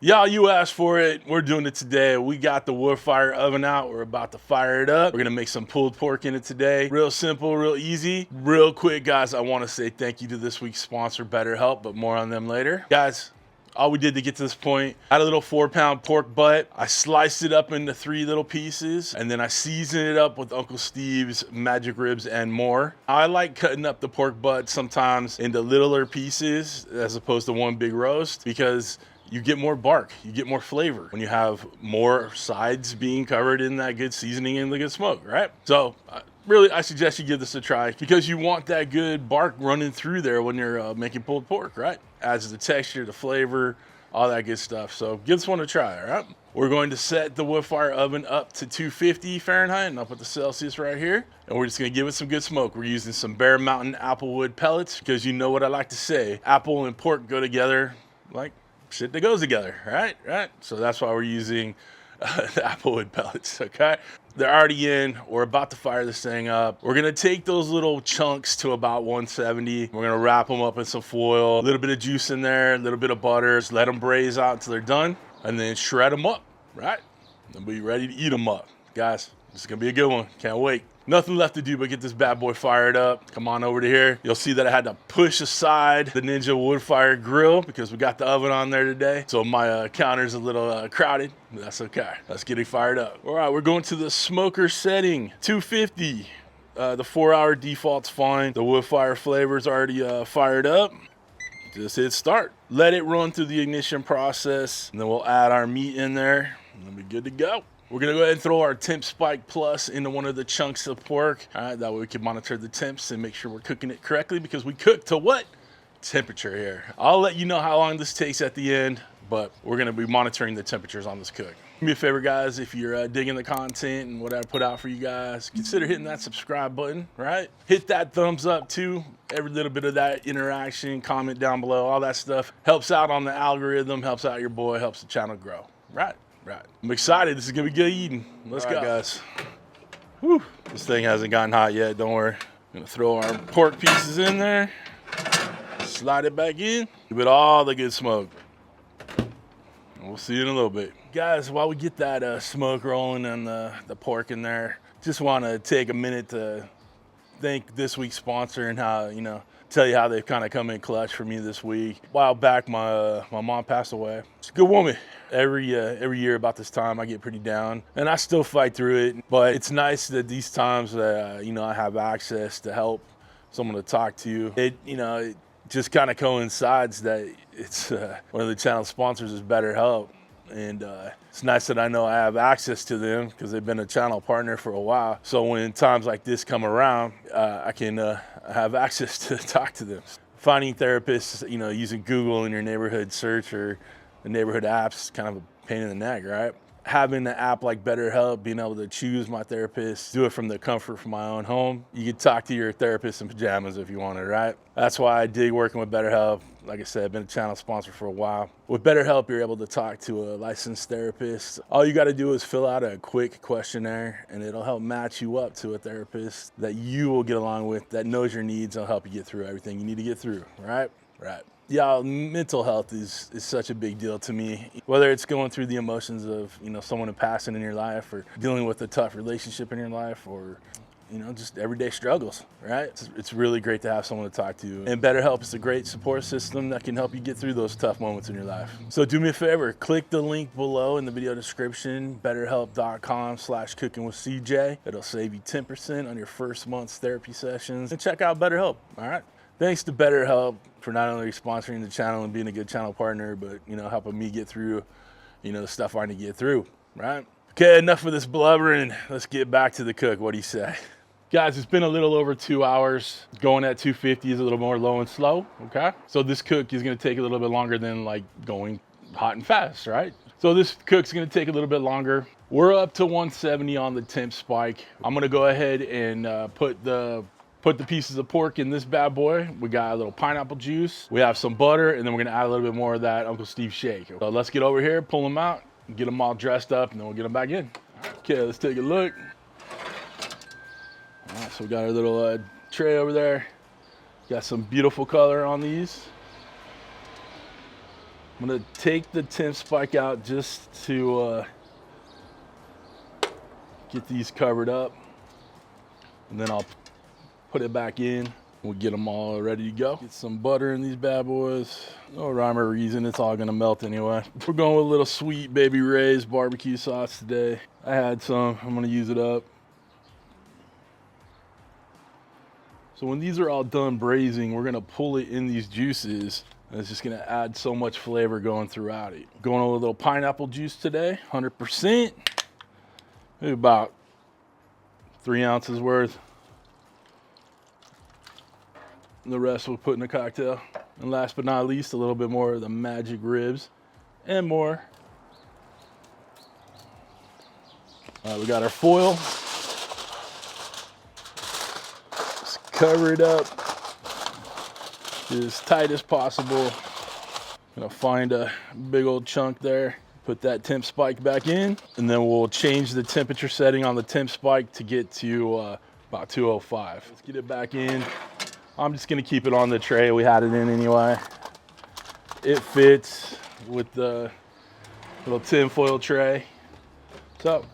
Y'all, you asked for it. We're doing it today. We got the Woodfire Oven out. We're about to fire it up. We're gonna make some pulled pork in it today. Real simple, real easy. Real quick, guys, I wanna say thank you to this week's sponsor, BetterHelp, but more on them later. Guys, all we did to get to this point, I had a little 4-pound pork butt. I sliced it up into 3 little pieces, and then I seasoned it up with Uncle Steve's magic ribs and more. I like cutting up the pork butt sometimes into littler pieces as opposed to one big roast because you get more bark, you get more flavor when you have more sides being covered in that good seasoning and the good smoke, right? So really, I suggest you give this a try because you want that good bark running through there when you're making pulled pork, right? Adds the texture, the flavor, all that good stuff. So give this one a try, all right? We're going to set the Woodfire Oven up to 250 Fahrenheit, and I'll put the Celsius right here. And we're just gonna give it some good smoke. We're using some Bear Mountain applewood pellets because you know what I like to say, apple and pork go together like shit that goes together, right? So that's why we're using the applewood pellets, okay? They're already in. We're about to fire this thing up. We're gonna take those little chunks to about 170. We're gonna wrap them up in some foil, a little bit of juice in there, a little bit of butter. Just let them braise out until they're done, and then shred them up, right? And be ready to eat them up. Guys, this is gonna be a good one. Can't wait. Nothing left to do but get this bad boy fired up. Come on over to here. You'll see that I had to push aside the Ninja Woodfire grill because we got the oven on there today. So my counter's a little crowded, but that's okay. Let's get it fired up. All right, we're going to the smoker setting, 250. The 4-hour default's fine. The Woodfire flavor's already fired up. Just hit start. Let it run through the ignition process, and then we'll add our meat in there, and we'll be good to go. We're gonna go ahead and throw our Temp Spike Plus into one of the chunks of pork. All right, that way we can monitor the temps and make sure we're cooking it correctly because we cook to what? Temperature here. I'll let you know how long this takes at the end, but we're gonna be monitoring the temperatures on this cook. Do me a favor, guys, if you're digging the content and what I put out for you guys, consider hitting that subscribe button, right? Hit that thumbs up too. Every little bit of that interaction, comment down below, all that stuff helps out on the algorithm, helps out your boy, helps the channel grow, right? Right. I'm excited. This is gonna be good eating. Let's go, guys. Whew. This thing hasn't gotten hot yet. Don't worry. I'm gonna throw our pork pieces in there. Slide it back in. Give it all the good smoke. And we'll see you in a little bit, guys. While we get that smoke rolling and the pork in there, just want to take a minute to thank this week's sponsor and how tell you how they've kind of come in clutch for me this week. A while back, my mom passed away. She's a good woman. Every year about this time, I get pretty down, and I still fight through it. But it's nice that these times that I have access to help, someone to talk to. It just kind of coincides that it's one of the channel sponsors is BetterHelp, and it's nice that I know I have access to them because they've been a channel partner for a while. So when times like this come around, I can have access to talk to them. Finding therapists, using Google in your neighborhood search or the neighborhood apps, kind of a pain in the neck, right? Having an app like BetterHelp, being able to choose my therapist, do it from the comfort of my own home. You can talk to your therapist in pajamas if you wanted, right? That's why I dig working with BetterHelp. Like I said, I've been a channel sponsor for a while. With BetterHelp, you're able to talk to a licensed therapist. All you gotta do is fill out a quick questionnaire and it'll help match you up to a therapist that you will get along with, that knows your needs and will help you get through everything you need to get through, right? Right. Yeah, mental health is such a big deal to me. Whether it's going through the emotions of, someone passing in your life or dealing with a tough relationship in your life or, just everyday struggles, right? It's really great to have someone to talk to. And BetterHelp is a great support system that can help you get through those tough moments in your life. So do me a favor, click the link below in the video description, betterhelp.com/cookingwithcj. It'll save you 10% on your first month's therapy sessions. And check out BetterHelp, all right? Thanks to BetterHelp for not only sponsoring the channel and being a good channel partner, but, helping me get through, the stuff I need to get through, right? Okay, enough of this blubbering. Let's get back to the cook. What do you say? Guys, it's been a little over 2 hours. Going at 250 is a little more low and slow, okay? So this cook is gonna take a little bit longer than like going hot and fast, right? So this cook's gonna take a little bit longer. We're up to 170 on the temp spike. I'm gonna go ahead and put the pieces of pork in this bad boy. We got a little pineapple juice. We have some butter, and then we're gonna add a little bit more of that Uncle Steve shake. So let's get over here, pull them out, get them all dressed up, and then we'll get them back in. Okay, let's take a look. All right, so we got our little tray over there. Got some beautiful color on these. I'm gonna take the temp spike out just to get these covered up, and then I'll put it back in. We'll get them all ready to go. Get some butter in these bad boys. No rhyme or reason, it's all gonna melt anyway. We're going with a little Sweet Baby Ray's barbecue sauce today. I had some, I'm gonna use it up. So when these are all done braising, we're gonna pull it in these juices. And it's just gonna add so much flavor going throughout it. Going with a little pineapple juice today, 100%. Maybe about 3 ounces worth. And the rest we'll put in a cocktail. And last but not least, a little bit more of the magic ribs and more. All right, we got our foil. Just cover it up as tight as possible. Gonna find a big old chunk there. Put that temp spike back in, and then we'll change the temperature setting on the temp spike to get to about 205. Let's get it back in. I'm just gonna keep it on the tray. We had it in anyway. It fits with the little tin foil tray. So,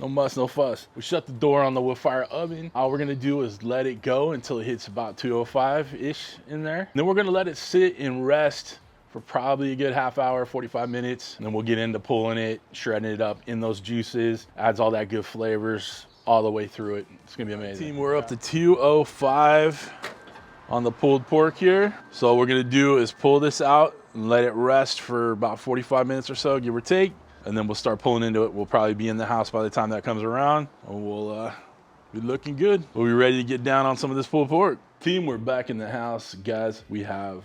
no muss, no fuss. We shut the door on the wood fire oven. All we're gonna do is let it go until it hits about 205-ish in there. And then we're gonna let it sit and rest for probably a good half hour, 45 minutes. And then we'll get into pulling it, shredding it up in those juices. Adds all that good flavors all the way through it. It's gonna be amazing. Team, we're up to 205 on the pulled pork here. So what we're gonna do is pull this out and let it rest for about 45 minutes or so, give or take. And then we'll start pulling into it. We'll probably be in the house by the time that comes around. And we'll be looking good. We'll be ready to get down on some of this pulled pork. Team, we're back in the house. Guys, we have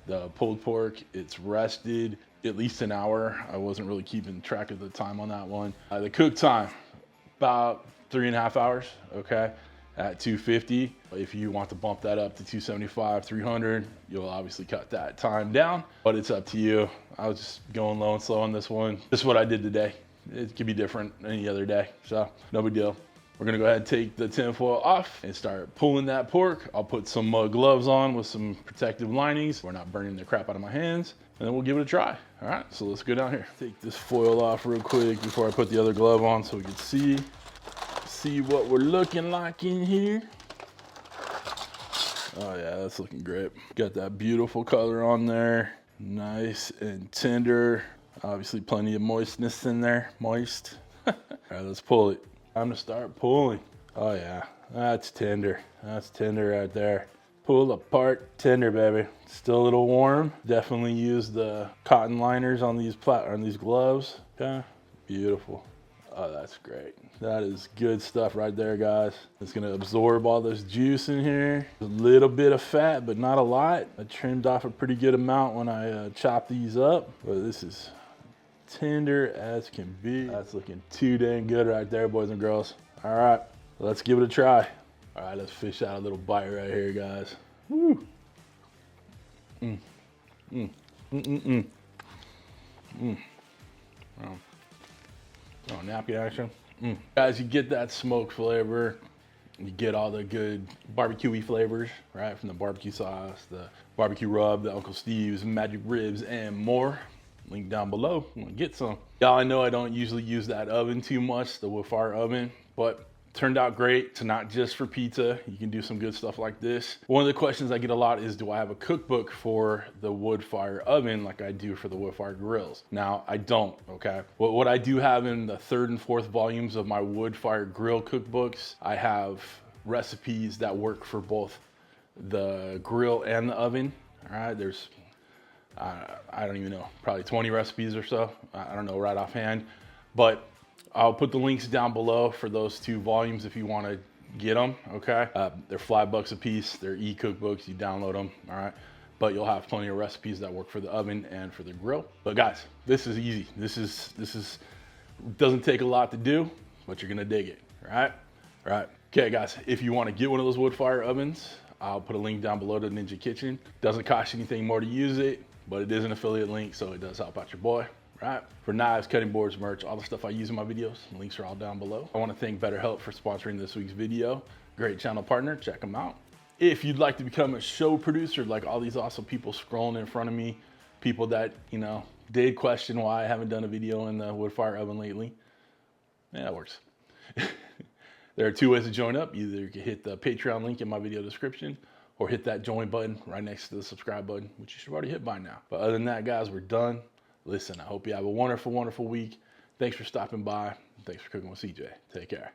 the pulled pork. It's rested at least an hour. I wasn't really keeping track of the time on that one. The cook time, about 3.5 hours, okay, at 250. If you want to bump that up to 275, 300, you'll obviously cut that time down, but it's up to you. I was just going low and slow on this one. This is what I did today. It could be different any other day, so no big deal. We're gonna go ahead and take the tinfoil off and start pulling that pork. I'll put some gloves on with some protective linings. We're not burning the crap out of my hands. And then we'll give it a try. All right, so let's go down here. Take this foil off real quick before I put the other glove on so we can see what we're looking like in here. Oh yeah, that's looking great. Got that beautiful color on there. Nice and tender. Obviously plenty of moistness in there, moist. All right, let's pull it. Time to start pulling. Oh yeah, that's tender. That's tender right there. Pull apart, tender, baby. Still a little warm. Definitely use the cotton liners on these gloves. Okay, beautiful. Oh, that's great. That is good stuff right there, guys. It's gonna absorb all this juice in here. A little bit of fat, but not a lot. I trimmed off a pretty good amount when I chopped these up, but this is tender as can be. That's looking too dang good right there, boys and girls. All right, let's give it a try. All right, let's fish out a little bite right here, guys. Woo. Oh, napkin action. Guys, you get that smoke flavor. You get all the good barbecue-y flavors, right? From the barbecue sauce, the barbecue rub, the Uncle Steve's, magic ribs, and more. Link down below. I'm gonna get some. Y'all, I know I don't usually use that oven too much, the wood fire oven, but turned out great. It's not just for pizza. You can do some good stuff like this. One of the questions I get a lot is, do I have a cookbook for the wood fire oven like I do for the wood fire grills? Now, I don't, okay? What I do have in the 3rd and 4th volumes of my wood fire grill cookbooks, I have recipes that work for both the grill and the oven, all right? There's, I don't even know, probably 20 recipes or so. I don't know right offhand, but I'll put the links down below for those 2 volumes if you want to get them, okay? They're $5 a piece. They're e-cookbooks. You download them, all right? But you'll have plenty of recipes that work for the oven and for the grill. But guys, this is easy. This is doesn't take a lot to do, but you're gonna dig it, all right? All right. Okay, guys, if you want to get one of those wood fire ovens, I'll put a link down below to Ninja Kitchen. Doesn't cost you anything more to use it, but it is an affiliate link, so it does help out your boy. Right? For knives, cutting boards, merch, all the stuff I use in my videos, the links are all down below. I want to thank BetterHelp for sponsoring this week's video. Great channel partner, check them out. If you'd like to become a show producer like all these awesome people scrolling in front of me, people that, you know, did question why I haven't done a video in the wood fire oven lately. Yeah, that works. There are two ways to join up. Either you can hit the Patreon link in my video description or hit that join button right next to the subscribe button, which you should already hit by now. But other than that, guys, we're done. Listen, I hope you have a wonderful, wonderful week. Thanks for stopping by. Thanks for cooking with CJ. Take care.